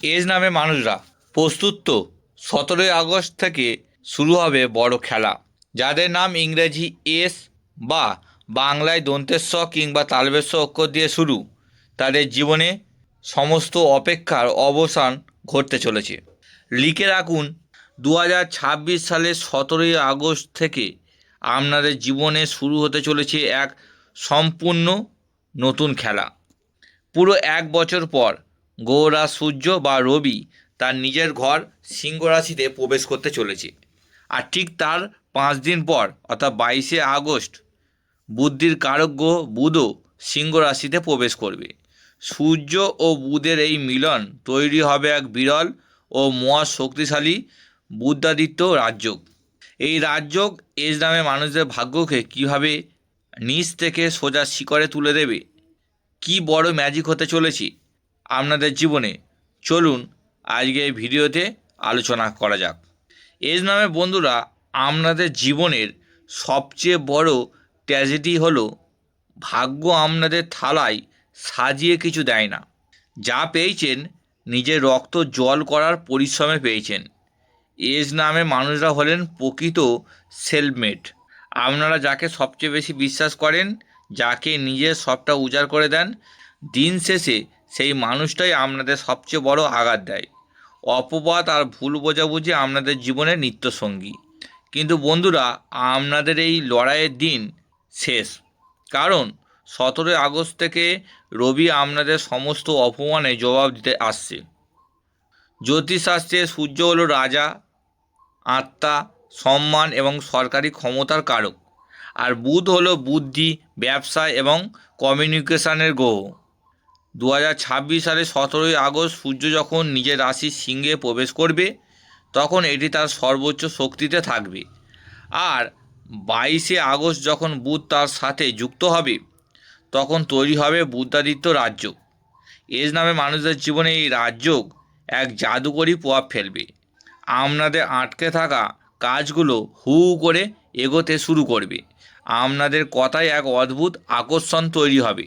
Age নামে মানুষরা প্রস্তুত তো। 17ই আগস্ট থেকে শুরু হবে বড় খেলা। যাদের নাম ইংরেজি এস বা বাংলায় দন্তেস কিংবা তালবেশ অক্ষর দিয়ে শুরু, তাদের জীবনে সমস্ত অপেক্ষার অবসান ঘটতে চলেছে। লিখে রাখুন, 2026 সালের 17ই আগস্ট থেকে আপনাদের জীবনে শুরু হতে চলেছে এক সম্পূর্ণ নতুন খেলা। পুরো 1 বছর পর গ্রহরাজ সূর্য বা রবি তার নিজের ঘর সিংহ রাশিতে প্রবেশ করতে চলেছে। আর ঠিক তার 5 দিন পর অর্থাৎ 22শে আগস্ট বুদ্ধির কারক গ্রহ বুধও সিংহ রাশিতে প্রবেশ করবে। সূর্য ও বুধের এই মিলন তৈরি হবে এক বিরল ও মহা শক্তিশালী বুদ্ধাদিত্য রাজযোগ। এই রাজযোগ এজ নামে মানুষদের ভাগ্যকে কীভাবে নিচ থেকে সোজা শিখরে তুলে দেবে, কি বড় ম্যাজিক হতে চলেছে আপনাদের জীবনে, চলুন আজকে এই ভিডিওতে আলোচনা করা যাক। এজ নামে বন্ধুরা, আপনাদের জীবনের সবচেয়ে বড় ট্র্যাজেডি হলো ভাগ্য আপনাদের থালায় সাজিয়ে কিছু দেয় না। যা পেয়েছেন নিজের রক্ত জল করার পরিশ্রমে পেয়েছেন। এজ নামে মানুষরা হলেন প্রকৃত সেলফমেড। আপনারা যাকে সবচেয়ে বেশি বিশ্বাস করেন, যাকে নিজের সবটা উজাড় করে দেন, দিন শেষে সেই মানুষটাই আপনাদের সবচেয়ে বড় আঘাত দেয়। অপবাদ আর ভুল বোঝাবুঝি আপনাদের জীবনের নিত্যসঙ্গী। কিন্তু বন্ধুরা, আপনাদের এই লড়াইয়ের দিন শেষ। কারণ 17ই আগস্ট থেকে রবি আপনাদের সমস্ত অপমানে জবাব দিতে আসছে। জ্যোতিষশাস্ত্রে সূর্য হলো রাজা, আত্মা, সম্মান এবং সরকারি ক্ষমতার কারক। আর বুধ হলো বুদ্ধি, ব্যবসা এবং কমিউনিকেশনের গ্রহ। 2026 সালে 17ই আগস্ট সূর্য যখন নিজের রাশি সিংহে প্রবেশ করবে, তখন এটি তার সর্বোচ্চ শক্তিতে থাকবে। আর 22শে আগস্ট যখন বুধ তার সাথে যুক্ত হবে, তখন তৈরি হবে বুদ্ধাদিত্য রাজযোগ। এজ নামে মানুষদের জীবনে এই রাজযোগ এক জাদুকরী প্রভাব ফেলবে। আপনাদের আটকে থাকা কাজগুলো হু হু করে এগোতে শুরু করবে। আপনাদের কথায় এক অদ্ভুত আকর্ষণ তৈরি হবে,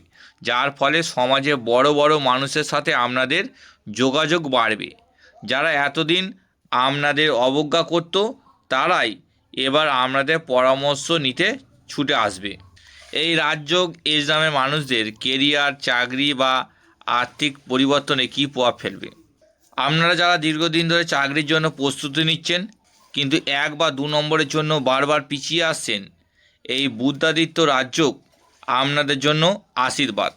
যার ফলে সমাজে বড় বড় মানুষের সাথে আপনাদের যোগাযোগ বাড়বে। যারা এতদিন আপনাদের অবজ্ঞা করত, তারাই এবার আপনাদের পরামর্শ নিতে ছুটে আসবে। এই রাজযোগ এজ নামে মানুষদের কেরিয়ার, চাকরি বা আর্থিক পরিবর্তনে কী প্রভাব ফেলবে। আপনারা যারা দীর্ঘদিন ধরে চাকরির জন্য প্রস্তুতি নিচ্ছেন, কিন্তু 1 বা 2 নম্বরের জন্য বারবার পিছিয়ে আসছেন, এই বুদ্ধাদিত্য রাজযোগ আপনাদের জন্য আশীর্বাদ।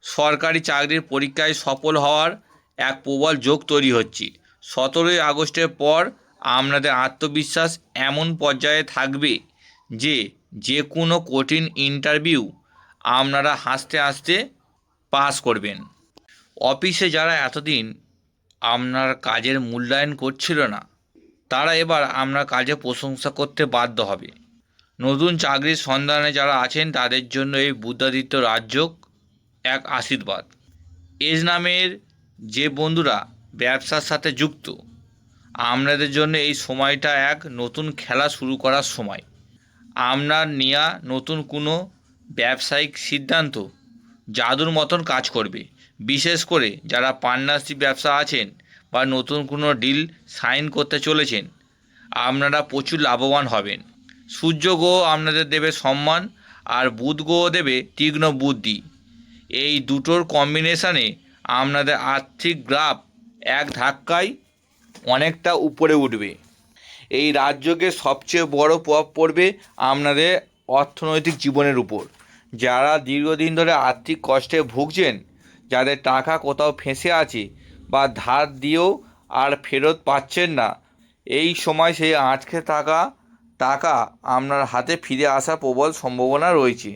সরকারি চাকরির পরীক্ষায় সফল হওয়ার এক প্রবল যোগ তৈরি হচ্ছে। 17ই আগস্টের পর আপনাদের আত্মবিশ্বাস এমন পর্যায়ে থাকবে যে যে কোনো কঠিন ইন্টারভিউ আপনারা হাসতে হাসতে পাস করবেন। অফিসে যারা এতদিন আপনার কাজের মূল্যায়ন করছিল না, তারা এবার আপনার কাজে প্রশংসা করতে বাধ্য হবে। নতুন চাকরির সন্ধানে যারা আছেন, তাদের জন্য এই বুদ্ধাদিত্য রাজযোগ এক আশীর্বাদ। এজ নামের যে বন্ধুরা ব্যবসার সাথে যুক্ত, আপনাদের জন্য এই সময়টা এক নতুন খেলা শুরু করার সময়। আপনার নেওয়া নতুন কোনো ব্যবসায়িক সিদ্ধান্ত জাদুর মতন কাজ করবে। বিশেষ করে যারা পার্টনারশিপ ব্যবসা আছেন বা নতুন কোনো ডিল সাইন করতে চলেছেন, আপনারা প্রচুর লাভবান হবেন। সূর্য গ্রহ আপনাদের দেবে সম্মান, আর বুধ গ্রহ দেবে তীক্ষ্ণ বুদ্ধি। এই দুটোর কম্বিনেশানে আপনাদের আর্থিক গ্রাফ এক ধাক্কায় অনেকটা উপরে উঠবে। এই রাজযোগের সবচেয়ে বড় প্রভাব পড়বে আপনাদের অর্থনৈতিক জীবনের উপর। যারা দীর্ঘদিন ধরে আর্থিক কষ্টে ভুগছেন, যাদের টাকা কোথাও ফেঁসে আছে বা ধার দিয়েও আর ফেরত পাচ্ছেন না, এই সময় সেই আটকে থাকা টাকা আপনার হাতে ফিরে আসার প্রবল সম্ভাবনা রয়েছে।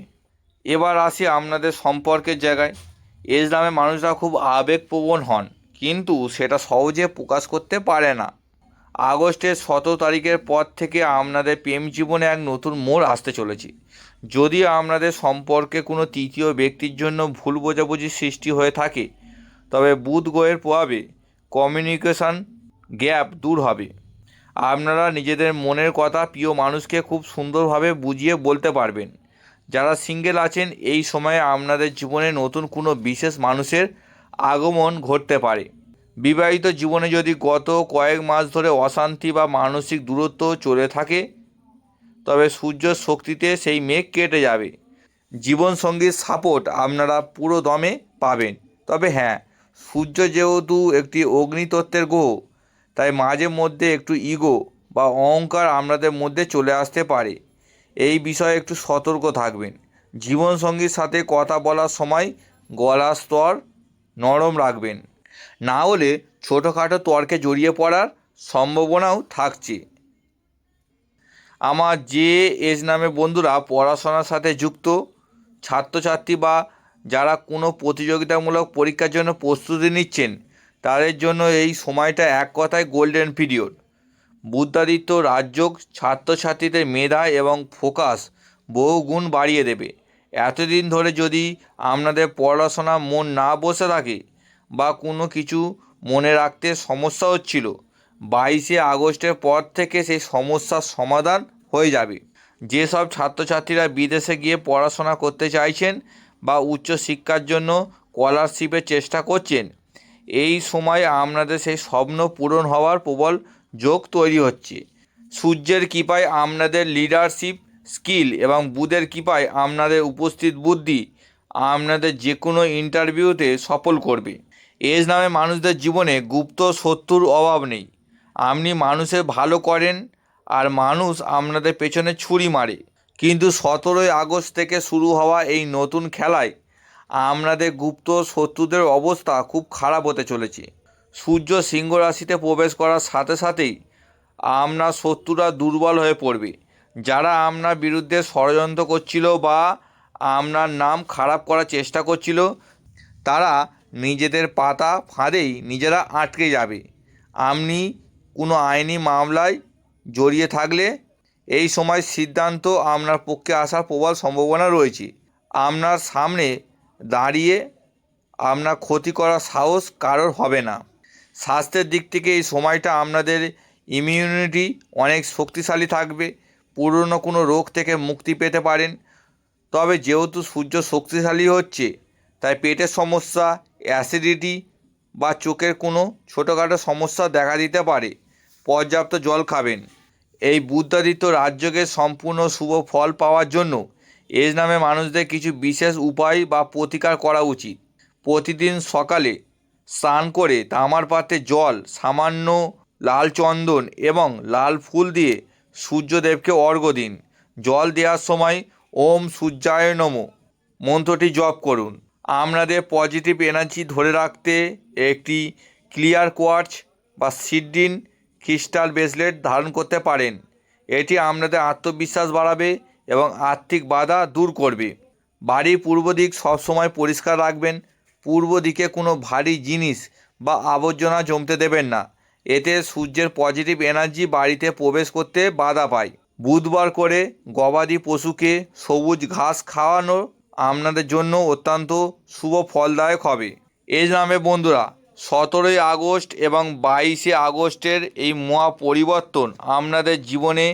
এবার আসি আপনাদের সম্পর্কের জায়গায়। এজ নামে মানুষরা খুব আবেগপ্রবণ হন, কিন্তু সেটা সহজে প্রকাশ করতে পারে না। আগস্টের 17 তারিখের পর থেকে আপনাদের প্রেম জীবনে এক নতুন মোড় আসতে চলেছে। যদিও আপনাদের সম্পর্কে কোনো তৃতীয় ব্যক্তির জন্য ভুল বোঝাবুঝির সৃষ্টি হয়ে থাকে, তবে বুধ গ্রহের প্রভাবে কমিউনিকেশন গ্যাপ দূর হবে। আপনারা নিজেদের মনের কথা প্রিয় মানুষকে খুব সুন্দরভাবে বুঝিয়ে বলতে পারবেন। যারা সিঙ্গেল আছেন, এই সময়ে আপনাদের জীবনে নতুন কোনো বিশেষ মানুষের আগমন ঘটতে পারে। বিবাহিত জীবনে যদি গত কয়েক মাস ধরে অশান্তি বা মানসিক দূরত্ব চলে থাকে, তবে সূর্যের শক্তিতে সেই মেঘ কেটে যাবে। জীবনসঙ্গীর সাপোর্ট আপনারা পুরো দমে পাবেন। তবে হ্যাঁ, সূর্য যেহেতু একটি অগ্নিতত্ত্বের গ্রহ, তাই মাঝে মধ্যে একটু ইগো বা অহংকার আপনাদের মধ্যে চলে আসতে পারে। এই বিষয়ে একটু সতর্ক থাকবেন। জীবনসঙ্গীর সাথে কথা বলার সময় গলার স্তর নরম রাখবেন, না হলে ছোটোখাটো তর্কে জড়িয়ে পড়ার সম্ভাবনাও থাকছে। আমার যে এজ নামে বন্ধুরা পড়াশোনার সাথে যুক্ত, ছাত্রছাত্রী বা যারা কোনো প্রতিযোগিতামূলক পরীক্ষার জন্য প্রস্তুতি নিচ্ছেন, তাদের জন্য এই সময়টা এক কথায় গোল্ডেন পিরিয়ড। বুদ্ধাদিত্য রাজযোগ ছাত্রছাত্রীদের মেধা এবং ফোকাস বহু গুণ বাড়িয়ে দেবে। এতদিন ধরে যদি আপনাদের পড়াশোনা মন না বসে থাকে বা কোনো কিছু মনে রাখতে সমস্যা হচ্ছিল, 22শে আগস্টের পর থেকে সেই সমস্যার সমাধান হয়ে যাবে। যেসব ছাত্রছাত্রীরা বিদেশে গিয়ে পড়াশোনা করতে চাইছেন বা উচ্চশিক্ষার জন্য স্কলারশিপের চেষ্টা করছেন, এই সময় আপনাদের সেই স্বপ্ন পূরণ হওয়ার প্রবল যোগ তৈরি হচ্ছে। সূর্যের কৃপায় আপনাদের লিডারশিপ স্কিল এবং বুধের কৃপায় আপনাদের উপস্থিত বুদ্ধি আপনাদের যে কোনো ইন্টারভিউতে সফল করবে। এজ নামে মানুষদের জীবনে গুপ্ত শত্রুর অভাব নেই। আপনি মানুষের ভালো করেন আর মানুষ আপনাদের পেছনে ছুরি মারে, কিন্তু 17ই আগস্ট থেকে শুরু হওয়া এই নতুন খেলায় আপনাদের গুপ্ত শত্রুদের অবস্থা খুব খারাপ হতে চলেছে। সূর্য সিংহ রাশিতে প্রবেশ করার সাথে সাথেই আপনার শত্রুরা দুর্বল হয়ে পড়বে। যারা আপনার বিরুদ্ধে ষড়যন্ত্র করছিল বা আপনার নাম খারাপ করার চেষ্টা করছিল, তারা নিজেদের পাতা ফাঁদেই নিজেরা আটকে যাবে। আপনি কোনো আইনি মামলায় জড়িয়ে থাকলে এই সময় সিদ্ধান্ত আপনার পক্ষে আসার প্রবল সম্ভাবনা রয়েছে। আপনার সামনে দাঁড়িয়ে আপনার ক্ষতি করার সাহস কারোর হবে না। স্বাস্থ্যের দিক থেকে এই সময়টা আপনাদের ইমিউনিটি অনেক শক্তিশালী থাকবে, পুরনো কোনো রোগ থেকে মুক্তি পেতে পারেন। তবে যেহেতু সূর্য শক্তিশালী হচ্ছে, তাই পেটের সমস্যা, অ্যাসিডিটি বা চোখের কোনো ছোটোখাটো সমস্যা দেখা দিতে পারে। পর্যাপ্ত জল খাবেন। এই বুদ্ধাদিত্য রাজযোগের সম্পূর্ণ শুভ ফল পাওয়ার জন্য এজ নামে মানুষদের কিছু বিশেষ উপায় বা প্রতিকার করা উচিত। প্রতিদিন সকালে স্নান করে তামার পাত্রে জল, সামান্য লাল চন্দন এবং লাল ফুল দিয়ে সূর্যদেবকে অর্ঘ্য দিন। জল দেওয়ার সময় ওম সূর্যায় নমঃ মন্ত্রটি জপ করুন। আপনাদের পজিটিভ এনার্জি ধরে রাখতে একটি ক্লিয়ার কোয়ার্টজ বা সিডরিন ক্রিস্টাল ব্রেসলেট ধারণ করতে পারেন। এটি আপনাদের আত্মবিশ্বাস বাড়াবে এবং আর্থিক বাধা দূর করবে। বাড়ির পূর্ব দিক সবসময় পরিষ্কার রাখবেন। পূর্ব দিকে কোনো ভারী জিনিস বা আবর্জনা জমতে দেবেন না, এতে সূর্যের পজিটিভ এনার্জি বাড়িতে প্রবেশ করতে বাধা পায়। বুধবার করে গবাদি পশুকে সবুজ ঘাস খাওয়ানো আপনাদের জন্য অত্যন্ত শুভ ফলদায়ক হবে। এজ নামে বন্ধুরা 17ই আগস্ট এবং 22শে আগস্টের এই মহা পরিবর্তন আপনাদের জীবনে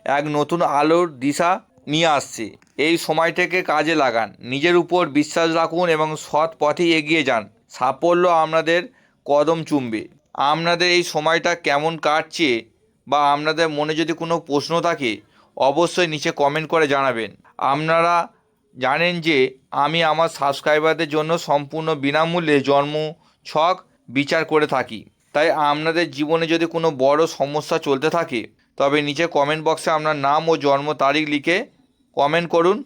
এক নতুন আলোর দিশা নিয়ে আসছে। এই সময়টাকে কাজে লাগান, নিজের উপর বিশ্বাস রাখুন এবং সৎ পথে এগিয়ে যান। সাফল্য আপনাদের কদম চুমবে। আপনাদের এই সময়টা কেমন কাটছে বা আপনাদের মনে যদি কোনো প্রশ্ন থাকে, অবশ্যই নিচে কমেন্ট করে জানাবেন। আপনারা জানেন যে আমি আমার সাবস্ক্রাইবারদের জন্য সম্পূর্ণ বিনামূল্যে জন্ম ছক বিচার করে থাকি। তাই আপনাদের জীবনে যদি কোনো বড় সমস্যা চলতে থাকে, তবে নিচে কমেন্ট বক্সে আপনার নাম ও জন্ম তারিখ লিখে কমেন্ট করুন।